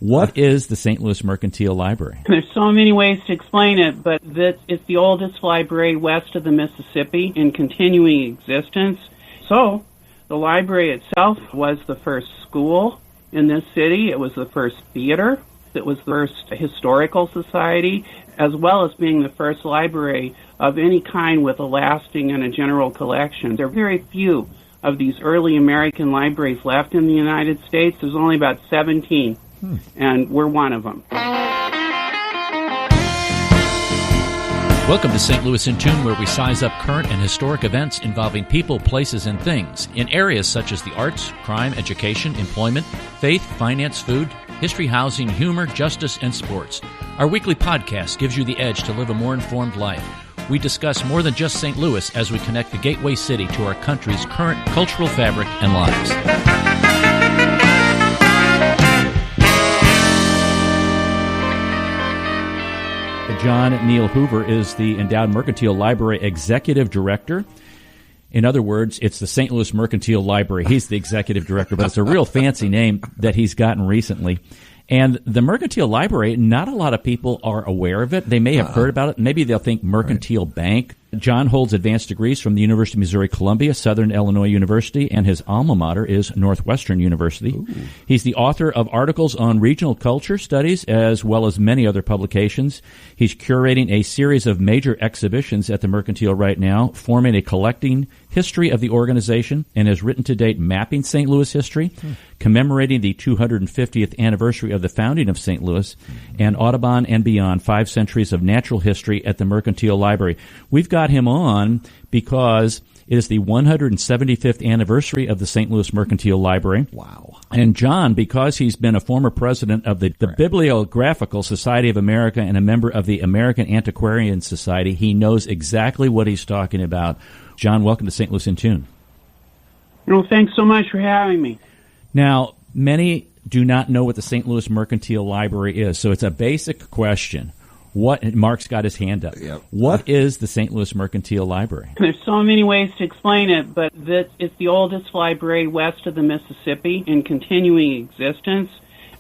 What is the St. Louis Mercantile Library? There's so many ways to explain it, but it's the oldest library west of the Mississippi in continuing existence. So, the library itself was the first school in this city. It was the first theater. It was the first historical society, as well as being the first library of any kind with a lasting and a general collection. There are very few of these early American libraries left in the United States. There's only about 17, and we're one of them. Welcome to St. Louis in Tune, where we size up current and historic events involving people, places, and things in areas such as the arts, crime, education, employment, faith, finance, food, history, housing, humor, justice, and sports. Our weekly podcast gives you the edge to live a more informed life. We discuss more than just St. Louis as we connect the gateway city to our country's current cultural fabric and lives. John Neil Hoover is the Endowed Mercantile Library Executive Director. In other words, it's the St. Louis Mercantile Library. He's the Executive Director, but it's a real fancy name that he's gotten recently. And the Mercantile Library, not a lot of people are aware of it. They may have heard about it. Maybe they'll think Mercantile Bank. John holds advanced degrees from the University of Missouri-Columbia, Southern Illinois University, and his alma mater is Northwestern University. Ooh. He's the author of articles on regional culture studies as well as many other publications. He's curating a series of major exhibitions at the Mercantile right now, forming a collecting history of the organization, and has written to date Mapping St. Louis History, commemorating the 250th anniversary of the founding of St. Louis, and Audubon and Beyond, 5 Centuries of Natural History at the Mercantile Library. We've got him on because it is the 175th anniversary of the St. Louis Mercantile Library. Wow. And John, because he's been a former president of the Bibliographical Society of America and a member of the American Antiquarian Society, he knows exactly what he's talking about. John, welcome to St. Louis in Tune. Well, thanks so much for having me. Now, many do not know what the St. Louis Mercantile Library is, so it's a basic question. Mark's got his hand up. Yep. What is the St. Louis Mercantile Library? There's so many ways to explain it, but it's the oldest library west of the Mississippi in continuing existence.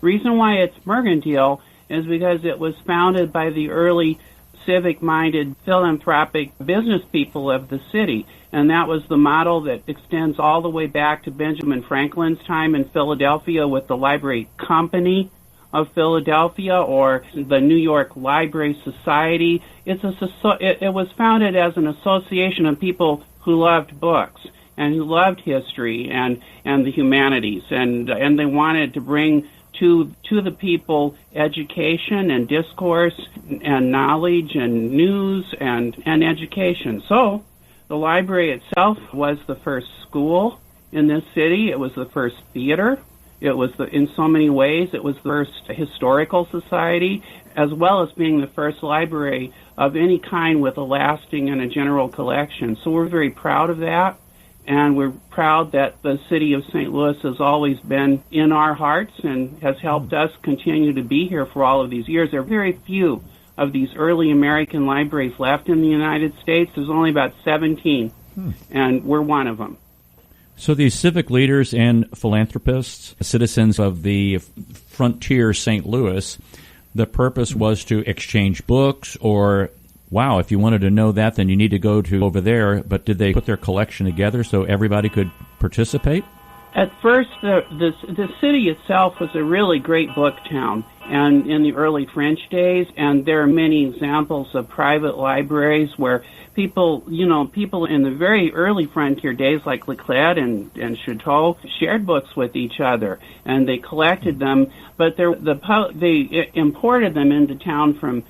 The reason why it's mercantile is because it was founded by the early civic-minded, philanthropic business people of the city, and that was the model that extends all the way back to Benjamin Franklin's time in Philadelphia with the Library Company of Philadelphia, or the New York Library Society. It was founded as an association of people who loved books and who loved history and the humanities, and they wanted to bring to the people education and discourse and knowledge and news and education. So the library itself was the first school in this city. It was the first theater. It was, in so many ways, it was the first historical society, as well as being the first library of any kind with a lasting and a general collection. So we're very proud of that, and we're proud that the city of St. Louis has always been in our hearts and has helped us continue to be here for all of these years. There are very few of these early American libraries left in the United States. There's only about 17, and we're one of them. So these civic leaders and philanthropists, citizens of the frontier St. Louis, the purpose was to exchange books or, wow, if you wanted to know that, then you need to go to over there. But did they put their collection together so everybody could participate? At first, the city itself was a really great book town, and in the early French days, and there are many examples of private libraries where people in the very early frontier days, like Leclerc and Chateau, shared books with each other, and they collected them, but they imported them into town from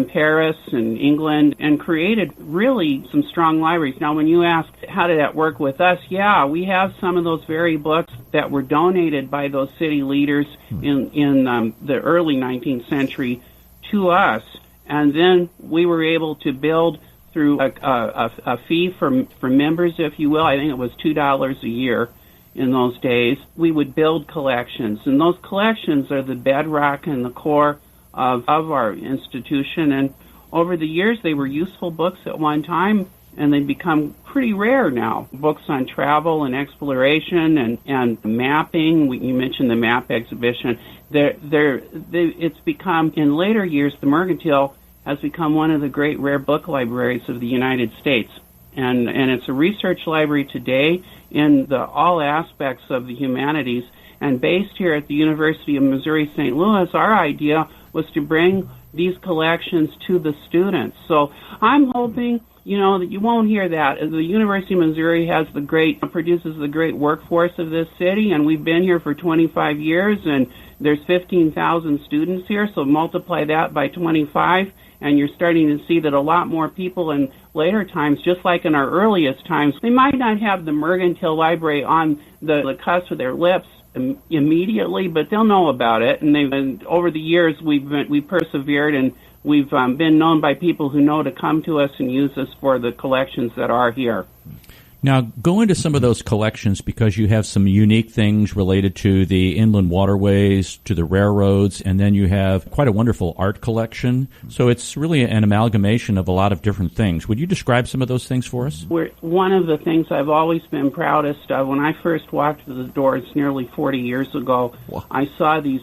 Paris and England and created really some strong libraries. Now, when you ask how did that work with us, yeah, we have some of those very books that were donated by those city leaders in the early 19th century to us, and then we were able to build through a fee for members, if you will. I think it was $2 a year in those days. We would build collections, and those collections are the bedrock and the core of our institution, and over the years they were useful books at one time, and they've become pretty rare now. Books on travel and exploration and mapping. You mentioned the map exhibition. It's become, in later years, the Mercantile has become one of the great rare book libraries of the United States. And it's a research library today in all aspects of the humanities. And based here at the University of Missouri St. Louis, our idea was to bring these collections to the students. So I'm hoping, that you won't hear that. The University of Missouri produces the great workforce of this city, and we've been here for 25 years, and there's 15,000 students here, so multiply that by 25, and you're starting to see that a lot more people in later times, just like in our earliest times, they might not have the Mercantile Library on the cusp of their lips immediately, but they'll know about it. And over the years, we've persevered, and we've been known by people who know to come to us and use us for the collections that are here. Now, go into some of those collections because you have some unique things related to the inland waterways, to the railroads, and then you have quite a wonderful art collection. So it's really an amalgamation of a lot of different things. Would you describe some of those things for us? One of the things I've always been proudest of, when I first walked through the doors nearly 40 years ago, I saw these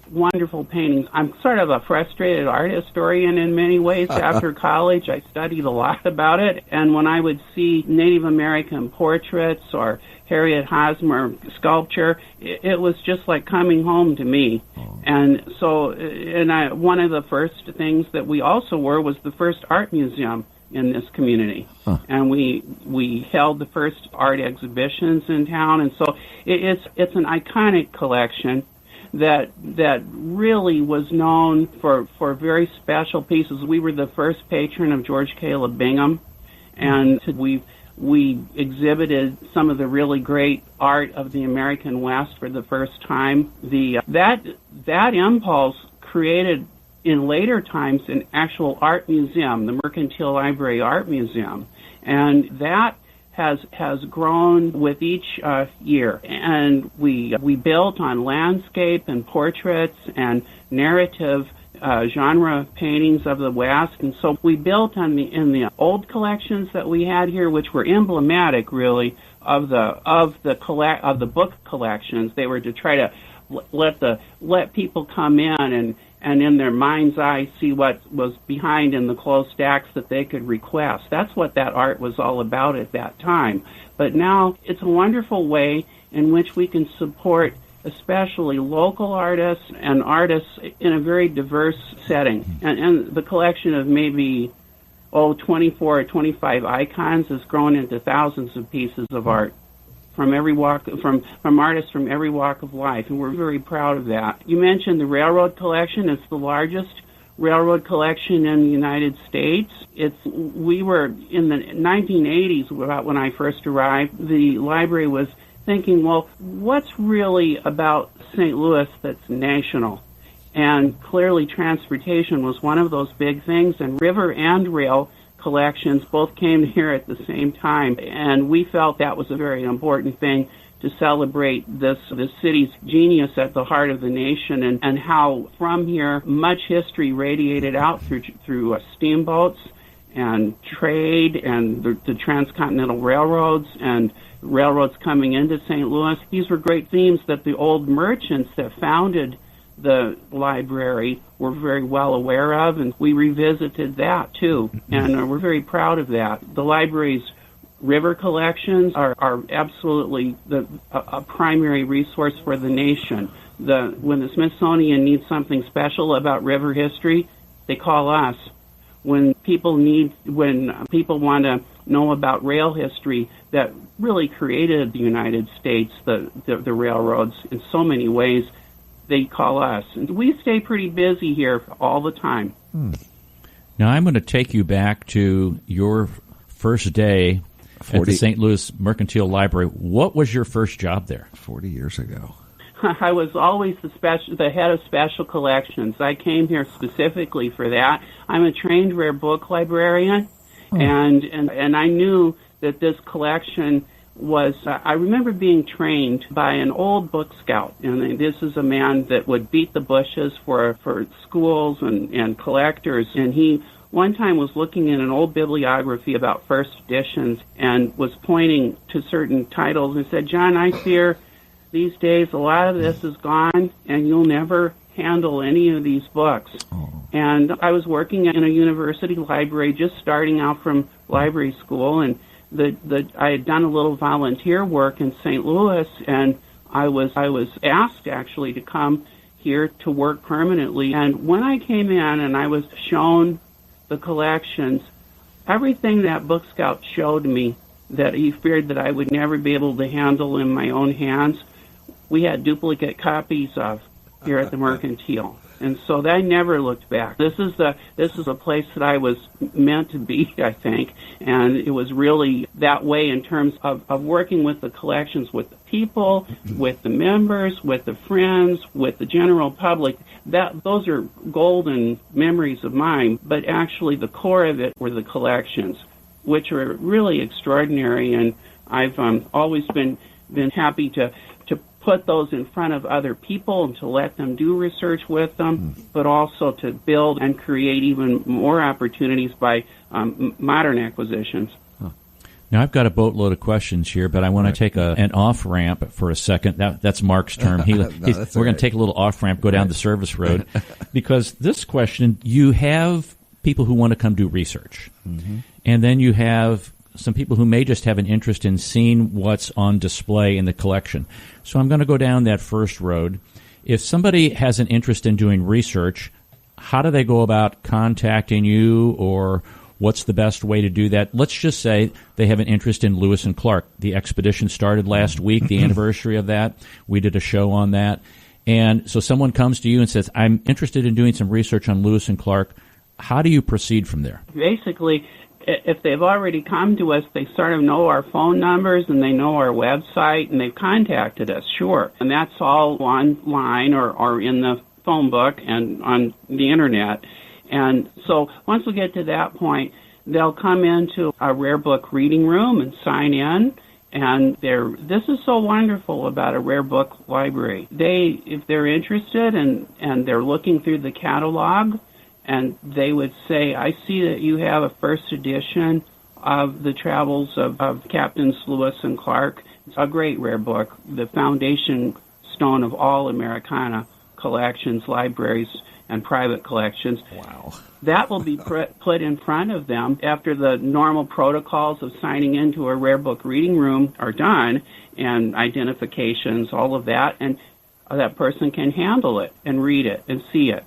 wonderful paintings. I'm sort of a frustrated art historian in many ways. After college, I studied a lot about it, and when I would see Native American portraits or Harriet Hosmer sculpture, it was just like coming home to me. And so, one of the first things that we also were was the first art museum in this community. And we held the first art exhibitions in town, and so it's an iconic collection that really was known for very special pieces. We were the first patron of George Caleb Bingham, and we exhibited some of the really great art of the American West for the first time. That impulse created in later times an actual art museum, the Mercantile Library Art Museum, and that has grown with each year, and we built on landscape and portraits and narrative genre paintings of the West, and so we built in the old collections that we had here, which were emblematic, really, of the book collections. They were to try to let people come in and in their mind's eye see what was behind in the closed stacks that they could request. That's what that art was all about at that time. But now it's a wonderful way in which we can support especially local artists and artists in a very diverse setting. And the collection of maybe 24 or 25 icons has grown into thousands of pieces of art from every walk, from artists from every walk of life, and we're very proud of that. You mentioned the railroad collection. It's the largest railroad collection in the United States. We were in the 1980s, about when I first arrived, the library was thinking, well, what's really about St. Louis that's national? And clearly transportation was one of those big things, and river and rail collections both came here at the same time, and we felt that was a very important thing to celebrate the city's genius at the heart of the nation, and how from here much history radiated out through steamboats and trade and the transcontinental railroads and railroads coming into St. Louis. These were great themes that the old merchants that founded the library were very well aware of, and we revisited that too, and we're very proud of that. The library's river collections are absolutely a primary resource for the nation. When the Smithsonian needs something special about river history, they call us. When people want to know about rail history that really created the United States, the railroads in so many ways, they call us. And we stay pretty busy here all the time. Now I'm going to take you back to your first day at the St. Louis Mercantile Library. What was your first job there? 40 years ago. I was always the head of special collections. I came here specifically for that. I'm a trained rare book librarian, and I knew that this collection was, I remember being trained by an old book scout, and this is a man that would beat the bushes for schools and collectors, and he one time was looking in an old bibliography about first editions and was pointing to certain titles and said, John, I fear these days a lot of this is gone and you'll never handle any of these books. And I was working in a university library, just starting out from library school, and I had done a little volunteer work in St. Louis, and I was asked actually to come here to work permanently. And when I came in and I was shown the collections, everything that Book Scout showed me that he feared that I would never be able to handle in my own hands, we had duplicate copies of here at the Mercantile. And so I never looked back. This is a place that I was meant to be, I think, and it was really that way in terms of working with the collections, with the people, with the members, with the friends, with the general public. Those are golden memories of mine, but actually the core of it were the collections, which are really extraordinary, and I've always been happy to put those in front of other people and to let them do research with them, but also to build and create even more opportunities by modern acquisitions. Now, I've got a boatload of questions here, but I want to take an off-ramp for a second. That's Mark's term. We're going to take a little off-ramp, go down the service road, because this question, you have people who want to come do research, and then you have some people who may just have an interest in seeing what's on display in the collection. So I'm going to go down that first road. If somebody has an interest in doing research, how do they go about contacting you, or what's the best way to do that? Let's just say they have an interest in Lewis and Clark. The expedition started last week, the anniversary of that. We did a show on that. And so someone comes to you and says, I'm interested in doing some research on Lewis and Clark. How do you proceed from there? Basically, if they've already come to us, they sort of know our phone numbers and they know our website and they've contacted us, sure. And that's all online or in the phone book and on the Internet. And so once we get to that point, they'll come into a rare book reading room and sign in. And this is so wonderful about a rare book library. If they're interested and they're looking through the catalog, and they would say, I see that you have a first edition of the travels of Captains Lewis and Clark. It's a great rare book, the foundation stone of all Americana collections, libraries, and private collections. Wow. That will be put in front of them after the normal protocols of signing into a rare book reading room are done, and identifications, all of that, and that person can handle it and read it and see it.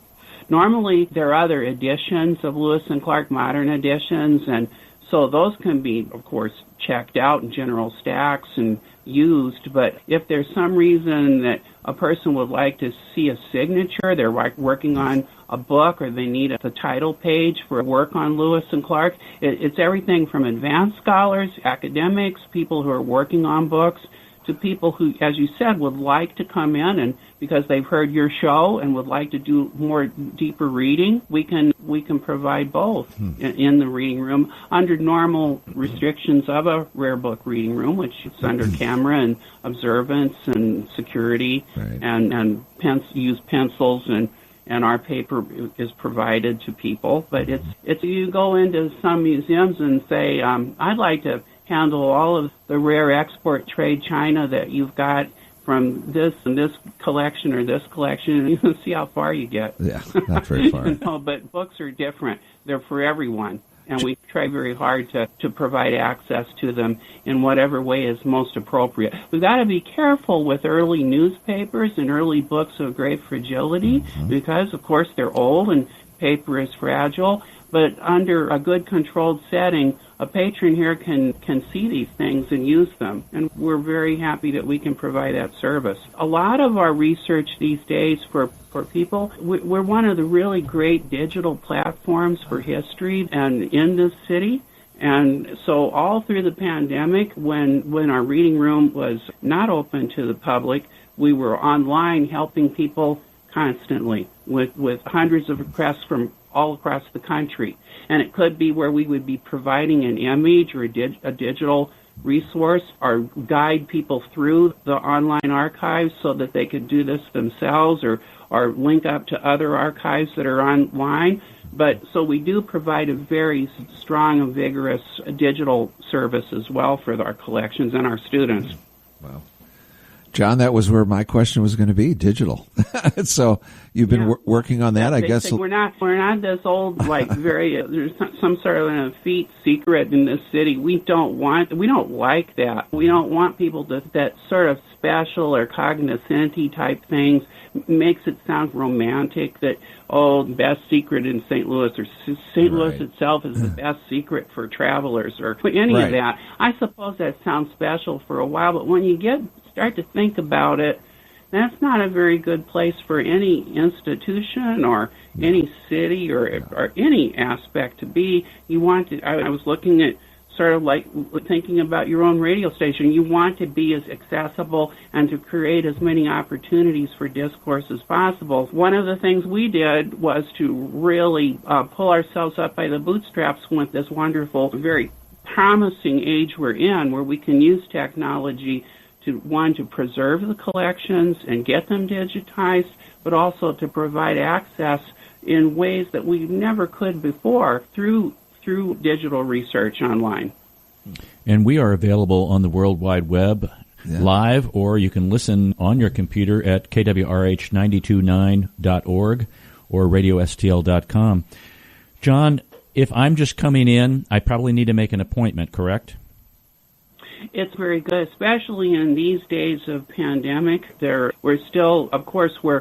Normally, there are other editions of Lewis and Clark, modern editions, and so those can be, of course, checked out in general stacks and used. But if there's some reason that a person would like to see a signature, they're working on a book, or they need the title page for work on Lewis and Clark, it's everything from advanced scholars, academics, people who are working on books, to people who, as you said, would like to come in and because they've heard your show and would like to do more deeper reading, we can provide both in the reading room under normal restrictions of a rare book reading room, which is under camera and observance and security, and use pencils and our paper is provided to people. But it's you go into some museums and say, I'd like to handle all of the rare export trade China that you've got from this and this collection or this collection, and you can see how far you get. Yeah, not very far. No, but books are different. They're for everyone, and we try very hard to provide access to them in whatever way is most appropriate. We've got to be careful with early newspapers and early books of great fragility because, of course, they're old and paper is fragile. But under a good controlled setting, a patron here can see these things and use them. And we're very happy that we can provide that service. A lot of our research these days for people, we're one of the really great digital platforms for history and in this city. And so all through the pandemic, when our reading room was not open to the public, we were online helping people constantly with hundreds of requests from all across the country. And it could be where we would be providing an image or a digital resource or guide people through the online archives so that they could do this themselves or link up to other archives that are online. But so we do provide a very strong and vigorous digital service as well for our collections and our students. Wow. John, that was where my question was going to be, digital. So you've been working on that, I guess. We're not this old, like, there's some sort of an effete secret in this city. We don't like that. We don't want people that sort of special or cognoscenti type things makes it sound romantic that, the best secret in St. Louis, or St. Louis itself is the best secret for travelers, or any of that. I suppose that sounds special for a while, but when you start to think about it, that's not a very good place for any institution or any city or any aspect to be. I was looking at sort of like thinking about your own radio station. You want to be as accessible and to create as many opportunities for discourse as possible. One of the things we did was to really pull ourselves up by the bootstraps with this wonderful, very promising age we're in, where we can use technology to preserve the collections and get them digitized, but also to provide access in ways that we never could before through digital research online. And we are available on the World Wide Web live, or you can listen on your computer at kwrh929.org or radiostl.com. John, if I'm just coming in, I probably need to make an appointment, correct? It's very good, especially in these days of pandemic. We're still, of course, we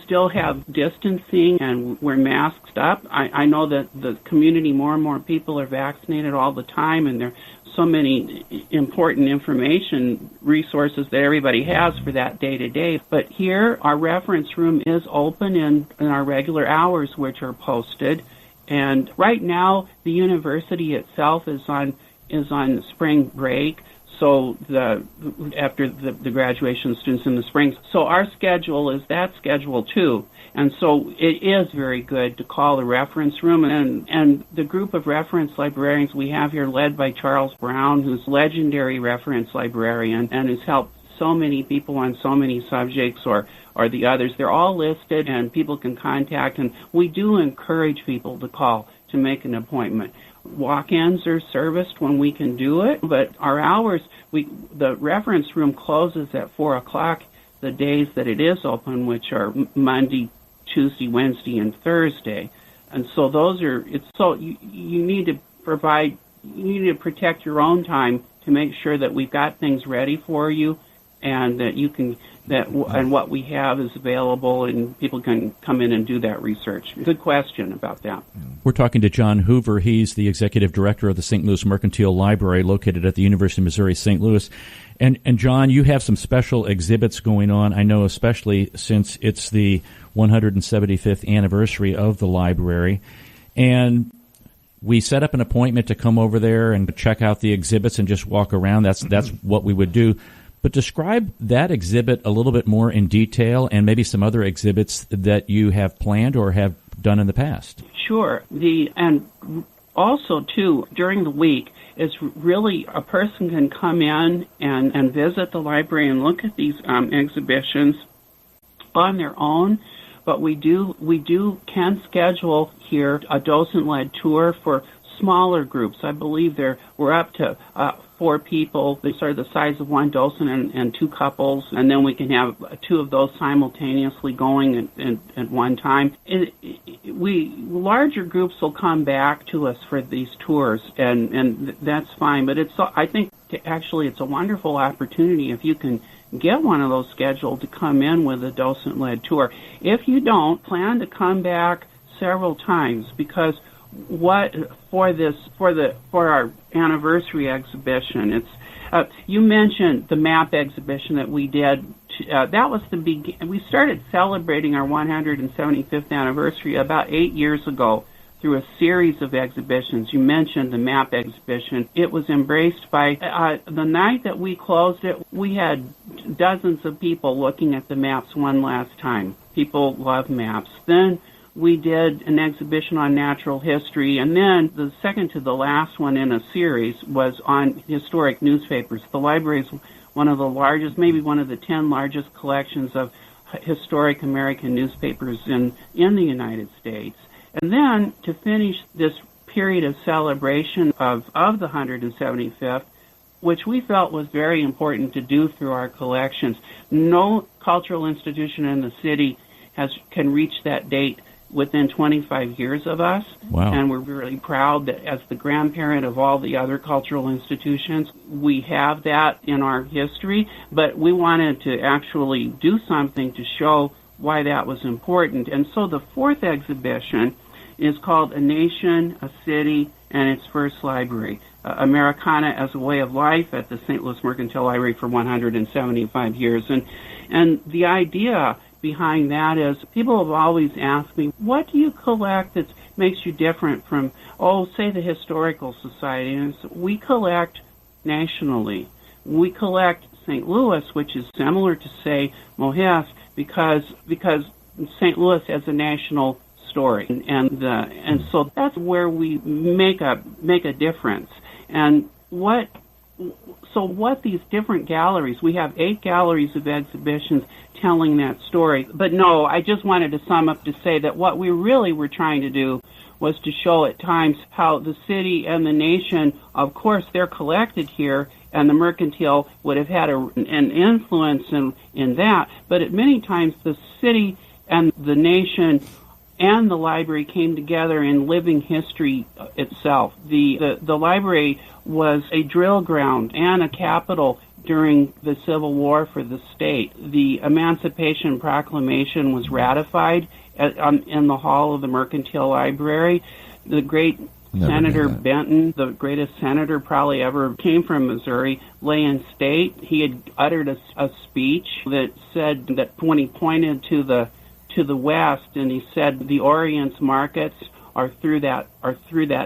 still have distancing and we're masked up. I know that the community, more and more people are vaccinated all the time, and there are so many important information resources that everybody has for that day to day. But here, our reference room is open in our regular hours, which are posted. And right now, the university itself is on spring break, so after the graduation students in the spring. So our schedule is that schedule too. And so it is very good to call the reference room. And the group of reference librarians we have here, led by Charles Brown, who's legendary reference librarian and has helped so many people on so many subjects or the others. They're all listed and people can contact, and we do encourage people to call to make an appointment. Walk-ins are serviced when we can do it, but our hours, the reference room closes at 4 o'clock the days that it is open, which are Monday, Tuesday, Wednesday, and Thursday. And so you need to protect your own time to make sure that we've got things ready for you, and that and what we have is available, and people can come in and do that research. Good question about that. We're talking to John Hoover. He's the executive director of the St. Louis Mercantile Library, located at the University of Missouri St. Louis. And John, you have some special exhibits going on. I know, especially since it's the 175th anniversary of the library, and we set up an appointment to come over there and check out the exhibits and just walk around. That's what we would do. But describe that exhibit a little bit more in detail, and maybe some other exhibits that you have planned or have done in the past. Sure. And also, too, during the week, is really a person can come in and visit the library and look at these exhibitions on their own. But we can schedule here a docent-led tour for smaller groups. I believe we're up to 4 people. They sort of the size of one docent and 2 couples, and then we can have 2 of those simultaneously going at one time. Larger groups will come back to us for these tours, and that's fine. But I think it's a wonderful opportunity if you can get one of those scheduled to come in with a docent-led tour. If you don't, plan to come back several times, because for our anniversary exhibition, it's you mentioned the map exhibition that we did. That was we started celebrating our 175th anniversary about 8 years ago through a series of exhibitions. You mentioned the map exhibition. It was embraced by the night that we closed it. We had dozens of people looking at the maps one last time. People love maps. Then we did an exhibition on natural history, and then the second to the last one in a series was on historic newspapers. The library is one of the largest, maybe one of the 10 largest collections of historic American newspapers in the United States. And then to finish this period of celebration of the 175th, which we felt was very important to do through our collections. No cultural institution in the city can reach that date within 25 years of us. Wow. And we're really proud that as the grandparent of all the other cultural institutions, we have that in our history, but we wanted to actually do something to show why that was important. And so the fourth exhibition is called A Nation, a City, and its First Library. Americana as a Way of Life at the St. Louis Mercantile Library for 175 years. And the idea behind that is people have always asked me, what do you collect that makes you different from, say, the Historical Society? And we collect nationally. We collect St. Louis, which is similar to, say, Mohawk, because St. Louis has a national story, and so that's where we make a difference. And what these different galleries, we have 8 galleries of exhibitions telling that story. But no, I just wanted to sum up to say that what we really were trying to do was to show at times how the city and the nation, of course, they're collected here, and the Mercantile would have had an influence in that. But at many times, the city and the nation and the library came together in living history itself. The library was a drill ground and a capital during the Civil War for the state. The Emancipation Proclamation was ratified in the hall of the Mercantile Library. The great Senator Benton, the greatest senator probably ever came from Missouri, lay in state. He had uttered a speech that said that when he pointed to the west, and he said the Orient's markets are through that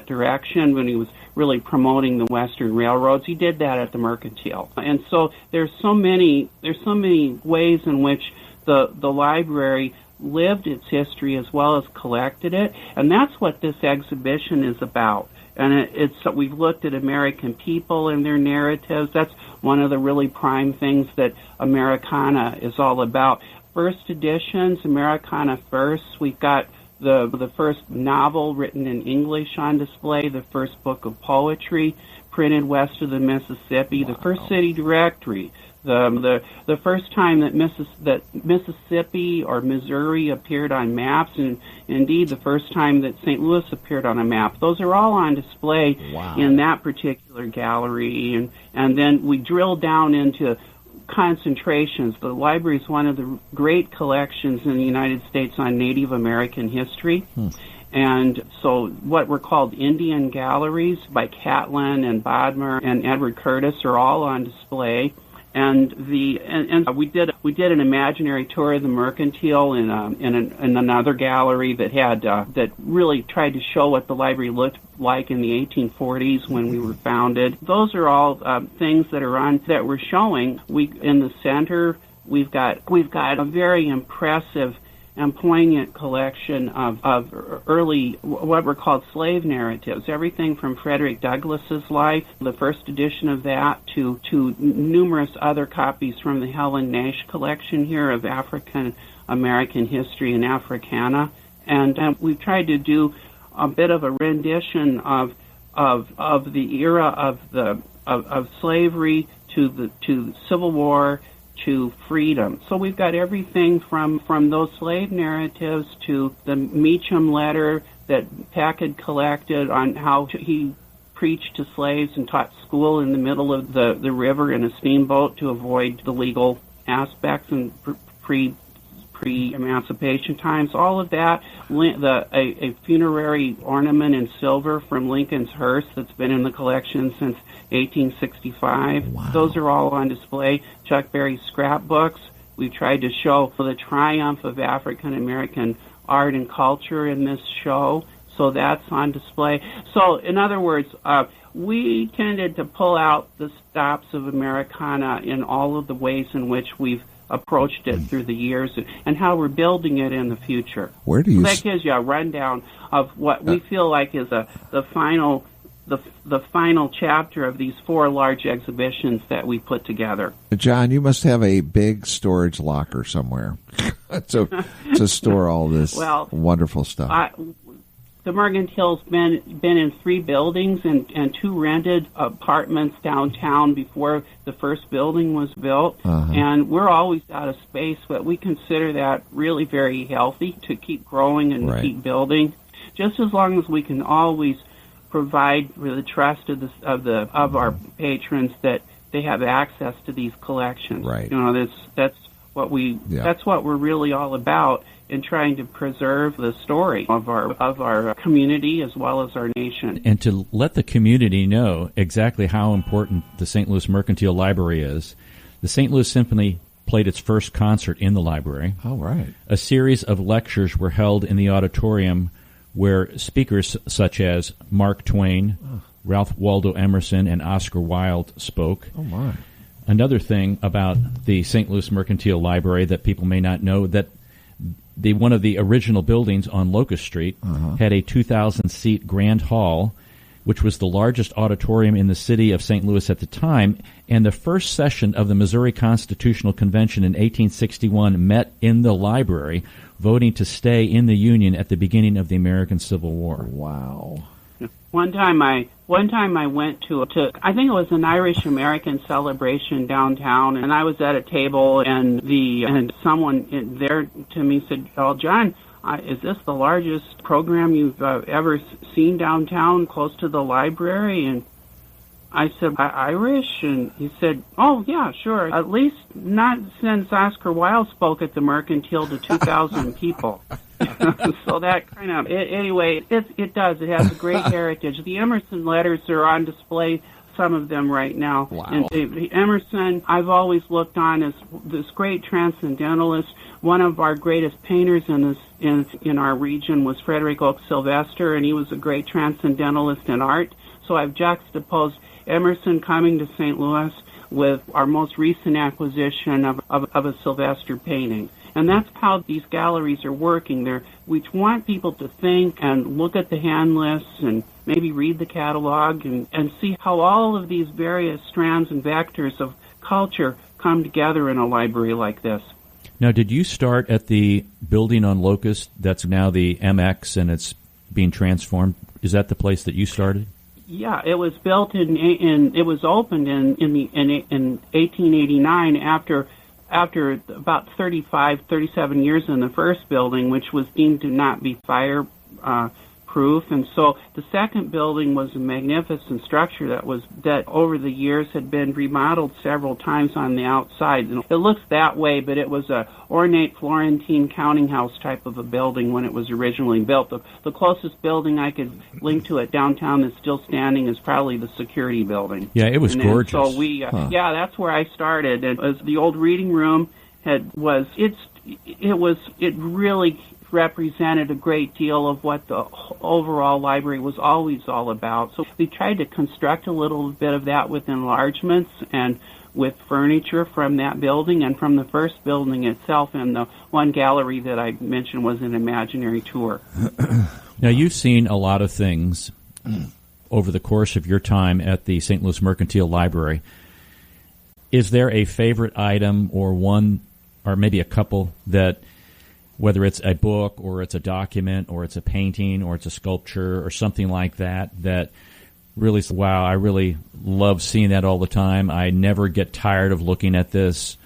direction, when he was really promoting the Western railroads. He did that at the Mercantile. And so there's so many ways in which the library lived its history as well as collected it, and that's what this exhibition is about. And we've looked at American people and their narratives. That's one of the really prime things that Americana is all about. First editions, Americana First. We've got the first novel written in English on display, the first book of poetry printed west of the Mississippi, the first city directory, the first time that Mississippi or Missouri appeared on maps, and indeed the first time that St. Louis appeared on a map. Those are all on display in that particular gallery, and then we drill down into concentrations. The library is one of the great collections in the United States on Native American history. And so what were called Indian galleries by Catlin and Bodmer and Edward Curtis are all on display. And we did an imaginary tour of the Mercantile in another gallery that had that really tried to show what the library looked like in the 1840s when we were founded. Those are all things that we're showing. In the center we've got a very impressive and poignant collection of early, what were called slave narratives, everything from Frederick Douglass's life, the first edition of that, to numerous other copies from the Helen Nash collection here of African American history and Africana. And we've tried to do a bit of a rendition of the era of slavery to the Civil War to freedom. So we've got everything from those slave narratives to the Meacham letter that Peck had collected on how he preached to slaves and taught school in the middle of the river in a steamboat to avoid the legal aspects and pre-emancipation times. All of that, a funerary ornament in silver from Lincoln's hearse that's been in the collection since 1865. Wow. Those are all on display. Chuck Berry's scrapbooks. We've tried to show the triumph of African American art and culture in this show, so that's on display. So, in other words, we tended to pull out the stops of Americana in all of the ways in which we've approached it through the years and how we're building it in the future. Where do you... That gives you a rundown of what we feel like is the final the final chapter of these 4 large exhibitions that we put together. John, you must have a big storage locker somewhere to store all this wonderful stuff. The Mercantile's been in 3 buildings and 2 rented apartments downtown before the first building was built. And we're always out of space, but we consider that really very healthy to keep growing and to keep building. Just as long as we can always provide for the trust of our patrons that they have access to these collections. Right. That's what we're really all about in trying to preserve the story of our community as well as our nation. And to let the community know exactly how important the St. Louis Mercantile Library is, the St. Louis Symphony played its first concert in the library. Oh, right. A series of lectures were held in the auditorium where speakers such as Mark Twain, Ralph Waldo Emerson, and Oscar Wilde spoke. Oh, my. Another thing about the St. Louis Mercantile Library that people may not know, that one of the original buildings on Locust Street had a 2,000-seat grand hall, which was the largest auditorium in the city of St. Louis at the time, and the first session of the Missouri Constitutional Convention in 1861 met in the library, voting to stay in the Union at the beginning of the American Civil War. Wow. One time I went to I think it was an Irish American celebration downtown, and I was at a table, and someone there to me said, "Oh, John, is this the largest program you've ever seen downtown, close to the library?" And I said, "Irish?" And he said, "Oh, yeah, sure. At least not since Oscar Wilde spoke at the Mercantile to 2,000 people." So that kind of, anyway, it does. It has a great heritage. The Emerson letters are on display, some of them right now. Wow. And Emerson, I've always looked on as this great transcendentalist. One of our greatest painters in our region was Federico Sylvester, and he was a great transcendentalist in art. So I've juxtaposed Emerson coming to St. Louis with our most recent acquisition of a Sylvester painting. And that's how these galleries are working. We want people to think and look at the hand lists and maybe read the catalog and see how all of these various strands and vectors of culture come together in a library like this. Now, did you start at the building on Locust that's now the MX and it's being transformed? Is that the place that you started? Yeah, it was built it was opened in 1889 after about 37 years in the first building, which was deemed to not be fire proof. And so the second building was a magnificent structure that over the years had been remodeled several times on the outside. And it looks that way, but it was a ornate Florentine counting house type of a building when it was originally built. The closest building I could link to it downtown that's still standing is probably the security building. Yeah, it was gorgeous. And so yeah, that's where I started. And as the old reading room it really represented a great deal of what the overall library was always all about. So we tried to construct a little bit of that with enlargements and with furniture from that building and from the first building itself. And the one gallery that I mentioned was an imaginary tour. Now, you've seen a lot of things over the course of your time at the St. Louis Mercantile Library. Is there a favorite item or one or maybe a couple that, whether it's a book or it's a document or it's a painting or it's a sculpture or something like that, that really, wow, I really love seeing that all the time. I never get tired of looking at this.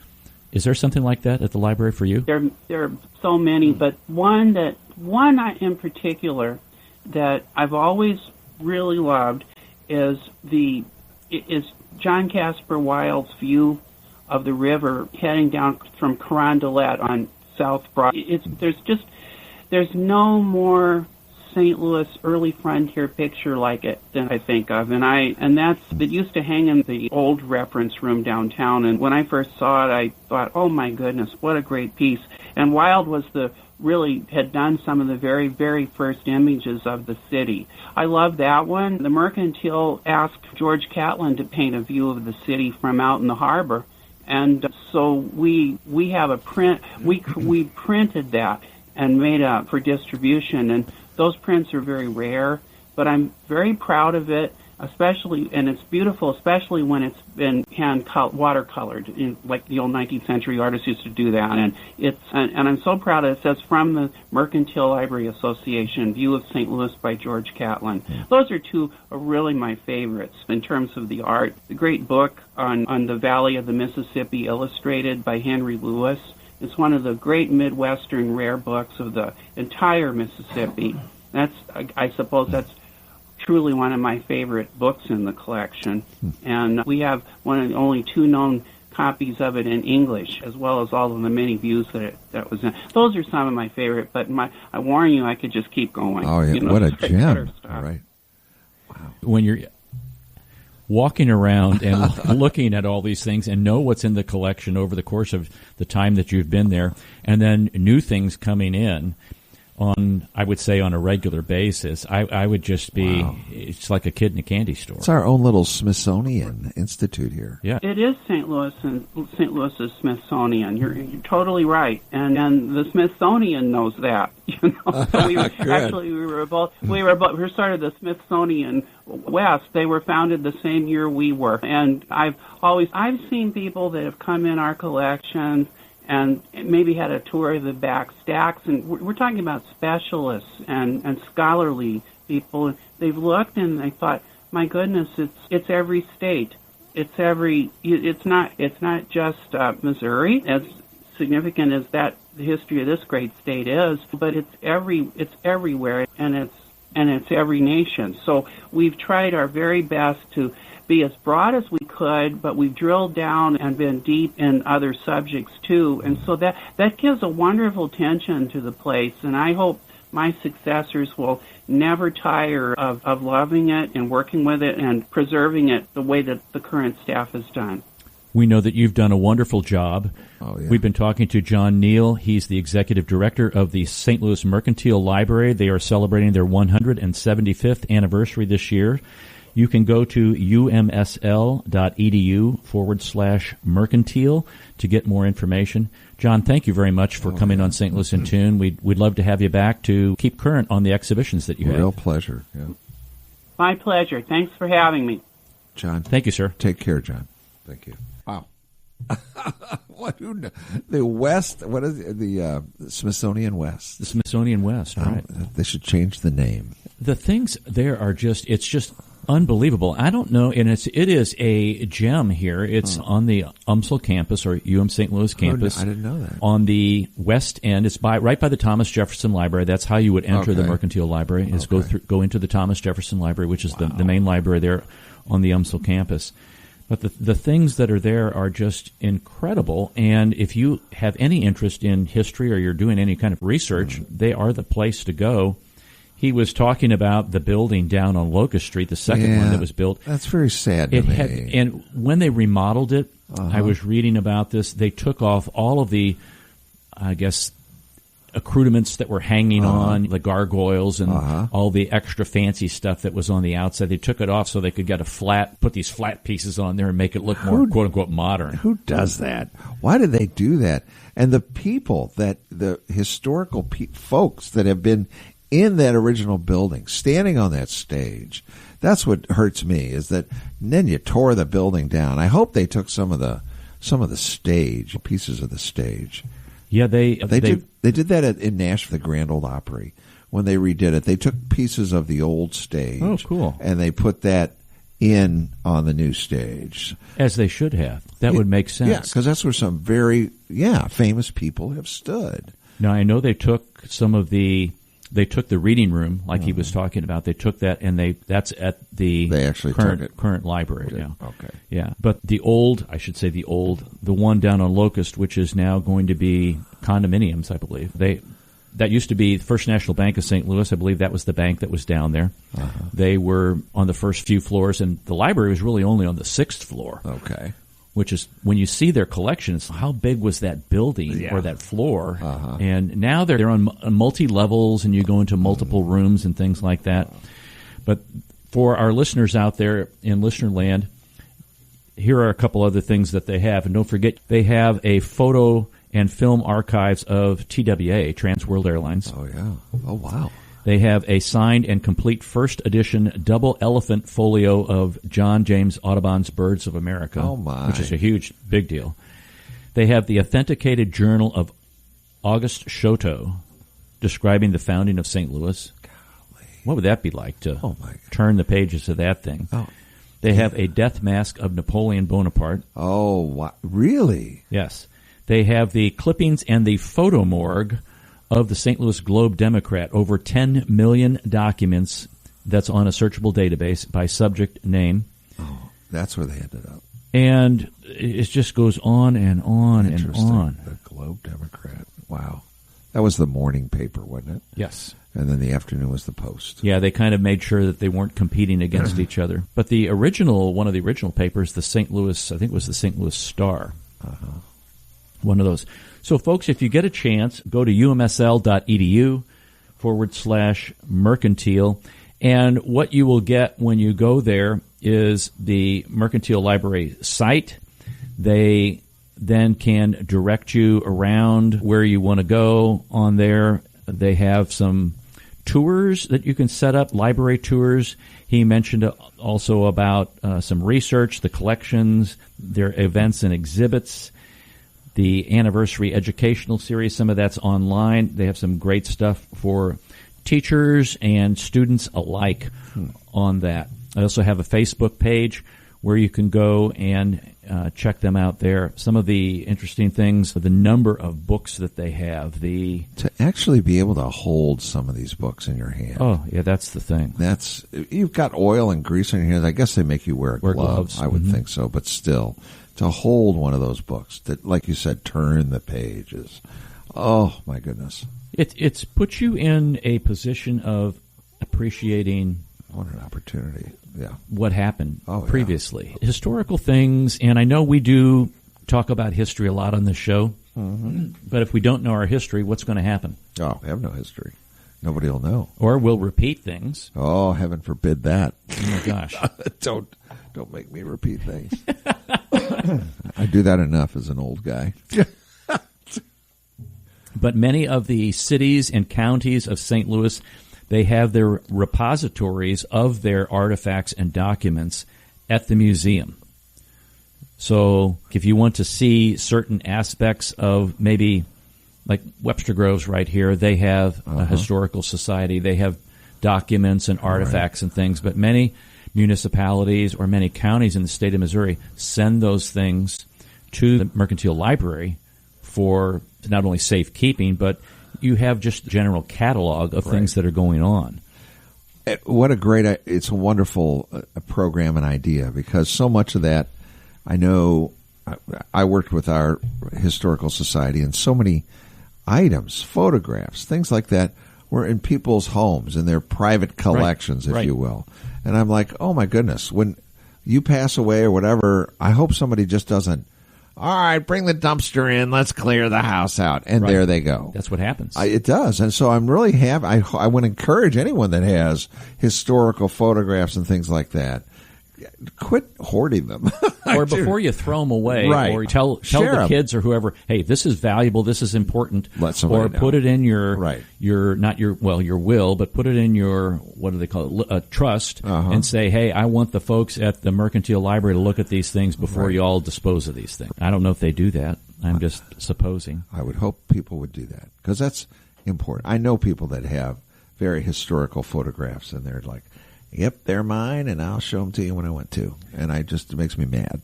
Is there something like that at the library for you? There are so many, but one in particular that I've always really loved is John Caspar Wilde's view of the river heading down from Carondelet on South Broad. There's no more St. Louis early frontier picture like it than I think of, it used to hang in the old reference room downtown. And when I first saw it, I thought, oh my goodness, what a great piece! And Wilde had done some of the very, very first images of the city. I love that one. The Mercantile asked George Catlin to paint a view of the city from out in the harbor. And so we have a print. We printed that and made for distribution. And those prints are very rare, but I'm very proud of it. especially, and it's beautiful, especially when it's been watercolored, like the old 19th century artists used to do that. And I'm so proud of it. It says, from the Mercantile Library Association, View of St. Louis by George Catlin. Those are two of really my favorites in terms of the art. The great book on the Valley of the Mississippi, illustrated by Henry Lewis. It's one of the great Midwestern rare books of the entire Mississippi. I suppose that's truly one of my favorite books in the collection. And we have one of the only two known copies of it in English, as well as all of the many views that was in. Those are some of my favorite, but I warn you, I could just keep going. Oh, yeah. What a gem. All right. Wow. When you're walking around and looking at all these things and know what's in the collection over the course of the time that you've been there, and then new things coming in I would say on a regular basis, I would just be, it's like a kid in a candy store. It's our own little Smithsonian Institute here. Yeah. It is St. Louis and St. Louis's Smithsonian. You're totally right. And the Smithsonian knows that. So we were sort of the Smithsonian West. They were founded the same year we were. And I've seen people that have come in our collections and maybe had a tour of the back stacks, and we're talking about specialists and scholarly people. They've looked and they thought, my goodness, it's every state. It's not just Missouri, as significant as that the history of this great state is, but it's everywhere, and it's every nation. So we've tried our very best to be as broad as we could, but we've drilled down and been deep in other subjects too, and so that gives a wonderful tension to the place, and I hope my successors will never tire of loving it and working with it and preserving it the way that the current staff has done. We know that you've done a wonderful job. Oh, yeah. We've been talking to John Neal. He's the executive director of the St. Louis Mercantile Library. They are celebrating their 175th anniversary this year. You can go to umsl.edu/mercantile to get more information. John, thank you very much for coming on St. Louis in Tune. We'd love to have you back to keep current on the exhibitions that you have. Real pleasure. Yeah. My pleasure. Thanks for having me. John. Thank you, sir. Take care, John. Thank you. Wow. The West, what is it? The Smithsonian West? The Smithsonian West, right. They should change the name. The things there are it's just unbelievable. I don't know, and it is a gem here. It's on the UMSL campus, or UM St. Louis campus. I didn't know that. On the west end, it's right by the Thomas Jefferson Library. That's how you would enter the Mercantile Library, is go into the Thomas Jefferson Library, which is the main library there on the UMSL campus. But the things that are there are just incredible, and if you have any interest in history or you're doing any kind of research, they are the place to go. He was talking about the building down on Locust Street, the second one that was built. That's very sad to me. And when they remodeled it, I was reading about this, they took off all of the, I guess, accoutrements that were hanging on, the gargoyles and all the extra fancy stuff that was on the outside. They took it off so they could put these flat pieces on there and make it look more quote-unquote modern. Who does that? Why did they do that? And the people, the historical folks that have been in that original building, standing on that stage, that's what hurts me, is that then you tore the building down. I hope they took some of the pieces of the stage. Yeah, they did that in Nashville, the Grand Ole Opry, when they redid it. They took pieces of the old stage. Oh, cool. And they put that in on the new stage. As they should have. That would make sense. Yeah, because that's where some very, famous people have stood. Now, I know they took they took the reading room, like he was talking about. They took that, and that's at the current library now. Okay. Yeah. But the one down on Locust, which is now going to be condominiums, I believe. That used to be First National Bank of St. Louis. I believe that was the bank that was down there. They were on the first few floors, and the library was really only on the 6th floor. Okay. Which is, when you see their collections, how big was that building or that floor? And now they're on multi-levels, and you go into multiple rooms and things like that. But for our listeners out there in listener land, here are a couple other things that they have. And don't forget, they have a photo and film archives of TWA, Trans World Airlines. Oh, yeah. Oh, wow. They have a signed and complete first edition double elephant folio of John James Audubon's Birds of America, which is a huge, big deal. They have the authenticated journal of Auguste Chouteau describing the founding of St. Louis. Golly. What would that be like to turn the pages of that thing? They have a death mask of Napoleon Bonaparte. Oh, really? Yes. They have the clippings and the photo morgue of the St. Louis Globe-Democrat, over 10 million documents that's on a searchable database by subject name. Oh, that's where they ended up. And it just goes on and on and on. The Globe-Democrat. Wow. That was the morning paper, wasn't it? Yes. And then the afternoon was the Post. Yeah, they kind of made sure that they weren't competing against each other. But the original, one of the original papers, the St. Louis, I think it was the St. Louis Star. One of those. So, folks, if you get a chance, go to umsl.edu/mercantile. And what you will get when you go there is the Mercantile Library site. They then can direct you around where you want to go on there. They have some tours that you can set up, library tours. He mentioned also about some research, the collections, their events and exhibits. The anniversary educational series, some of that's online. They have some great stuff for teachers and students alike on that. I also have a Facebook page where you can go and check them out there. Some of the interesting things, the number of books that they have. To actually be able to hold some of these books in your hand. Oh, yeah, that's the thing. You've got oil and grease on your hands. I guess they make you wear gloves. I would think so, but still. To hold one of those books that, like you said, turn the pages. Oh, my goodness. It's put you in a position of appreciating. What an opportunity. Yeah. What happened previously. Historical things, and I know we do talk about history a lot on this show, but if we don't know our history, what's going to happen? Oh, we have no history. Nobody will know. Or we'll repeat things. Oh, heaven forbid that. Oh, my gosh. Don't make me repeat things. I do that enough as an old guy. But many of the cities and counties of St. Louis, they have their repositories of their artifacts and documents at the museum. So if you want to see certain aspects of maybe, like Webster Groves right here, they have a historical society. They have documents and artifacts and things, but many municipalities or many counties in the state of Missouri send those things to the Mercantile Library for not only safekeeping, but you have just a general catalog of things that are going on. What a great, it's a wonderful program and idea, because so much of that, I know, I worked with our historical society, and so many items, photographs, things like that were in people's homes, in their private collections, if you will. And I'm like, oh my goodness, when you pass away or whatever, I hope somebody just doesn't, all right, bring the dumpster in, let's clear the house out, and there they go. That's what happens. It does, and so I'm really happy. I would encourage anyone that has historical photographs and things like that, quit hoarding them. Or before you throw them away, or tell the kids or whoever, hey, this is valuable, this is important. Let somebody know. Put it in your will, but put it in your, what do they call it, trust, and say, hey, I want the folks at the Mercantile Library to look at these things before you all dispose of these things. I don't know if they do that. I'm just supposing. I would hope people would do that, because that's important. I know people that have very historical photographs, and they're like, yep, they're mine, and I'll show them to you when I want to. And it makes me mad.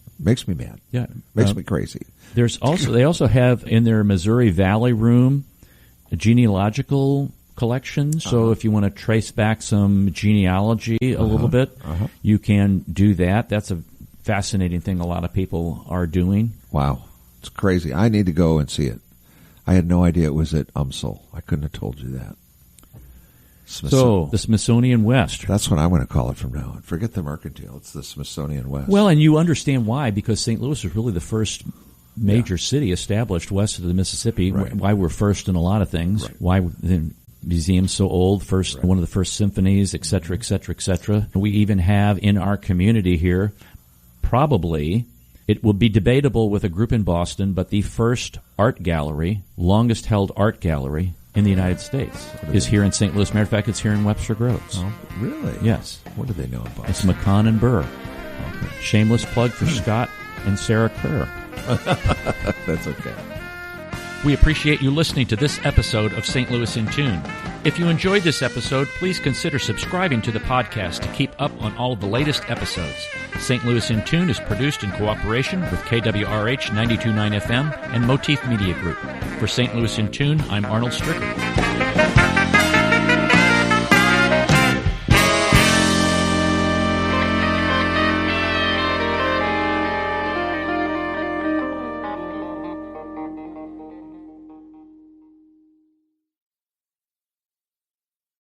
Yeah, makes me crazy. They also have in their Missouri Valley room a genealogical collection. So if you want to trace back some genealogy a little bit, you can do that. That's a fascinating thing a lot of people are doing. Wow, it's crazy. I need to go and see it. I had no idea it was at UMSL. I couldn't have told you that. So, the Smithsonian West. That's what I'm going to call it from now on. Forget the Mercantile. It's the Smithsonian West. Well, and you understand why, because St. Louis was really the first major city established west of the Mississippi, why we're first in a lot of things, why the museum's so old, one of the first symphonies, et cetera, et cetera, et cetera. We even have in our community here, probably, it will be debatable with a group in Boston, but the first art gallery, longest held art gallery in the United States is here in St. Louis. Matter of fact, it's here in Webster Groves. Oh, really? Yes. What do they know about It's it? McCon and Burr. Okay. Shameless plug for Scott and Sarah Kerr. That's okay. We appreciate you listening to this episode of St. Louis in Tune. If you enjoyed this episode, please consider subscribing to the podcast to keep up on all of the latest episodes. St. Louis in Tune is produced in cooperation with KWRH 92.9 FM and Motif Media Group. For St. Louis in Tune, I'm Arnold Stricker.